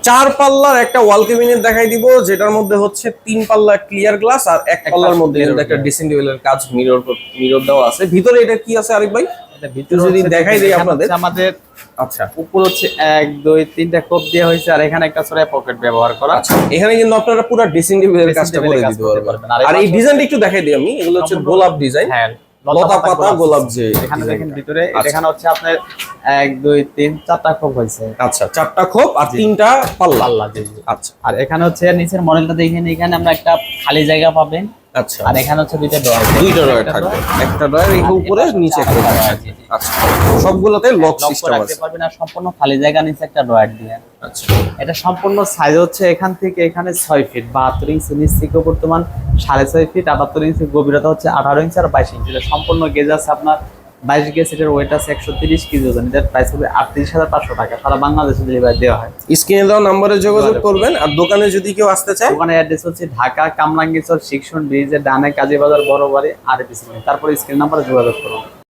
চার পাল্লার একটা ওয়াল ক্যাবিনেট দেখাই দিব, যেটার মধ্যে হচ্ছে 3 পাল্লা ক্লিয়ার গ্লাস আর এক পাল্লার মধ্যে কিন্তু একটা ড্রেসিং টেবিলের কাজ মিরর দেওয়া আছে। ভিতরে এটা কি আছে আরিফ ভাই? এটা ভিতরে যদি দেখাই দেই আপনাদের। আমাদের আচ্ছা, উপর হচ্ছে 1 2 3টা খোপ দেওয়া হয়েছে, আর এখানে একটা ছোট পকেট ব্যবহার করা। আচ্ছা, এখানে কিন্তু আপনারা পুরো ড্রেসিং টেবিলের কাজটা করে দিতে পারবেন। আর এই ডিজাইনটা একটু দেখাই দিই আমি, এগুলো হচ্ছে গোলাপ ডিজাইন। হ্যাঁ, লতা পাতা গোলাপ যে এখানে দেখেন ভিতরে, এখানে হচ্ছে আপনার 1 2 3 4টা খোপ হয়েছে। আচ্ছা, 4টা খোপ আর 3টা পাল্লা। পাল্লা জি। আচ্ছা, আর এখানে হচ্ছে নিচের মডেলটা দেখেন, এখানে আমরা একটা খালি জায়গা পাবেন। আচ্ছা, আর এখানে হচ্ছে দুইটা ডয়ার থাকবে, একটা ডয়ার এই উপরে নিচে একটা ডয়ার। আচ্ছা, সবগুলোতে লক সিস্টেম আছে। পারবেন না, সম্পূর্ণ খালি জায়গা নিচে একটা ডয়ার দিয়ে। আচ্ছা, এটা সম্পূর্ণ সাইজ হচ্ছে এখান থেকে এখানে 6 ফিট, 72 ইঞ্চি, নিচ থেকে বর্তমান 6.5 ফিট, 78 ইঞ্চি, গভীরতা হচ্ছে 18 ইঞ্চি আর 22 ইঞ্চি। এটা সম্পূর্ণ গেজ আছে আপনার 22 গেজ, এটার ওয়েট আছে 130 কেজি ওজন। এটার প্রাইস হবে 38,500 টাকা। সারা বাংলাদেশে ডেলিভারি দেওয়া হয়। স্ক্রিনে দেওয়া নম্বরে যোগাযোগ করবেন। আর দোকানে যদি কেউ আসতে চায়, দোকানের অ্যাড্রেস হচ্ছে ঢাকা কামরাঙ্গীরচর শিক্ষণ ব্রিজের ডানে, কাজীবাজার বড় বাড়ি, আর তারপরে স্ক্রিন নাম্বারে যোগাযোগ করুন।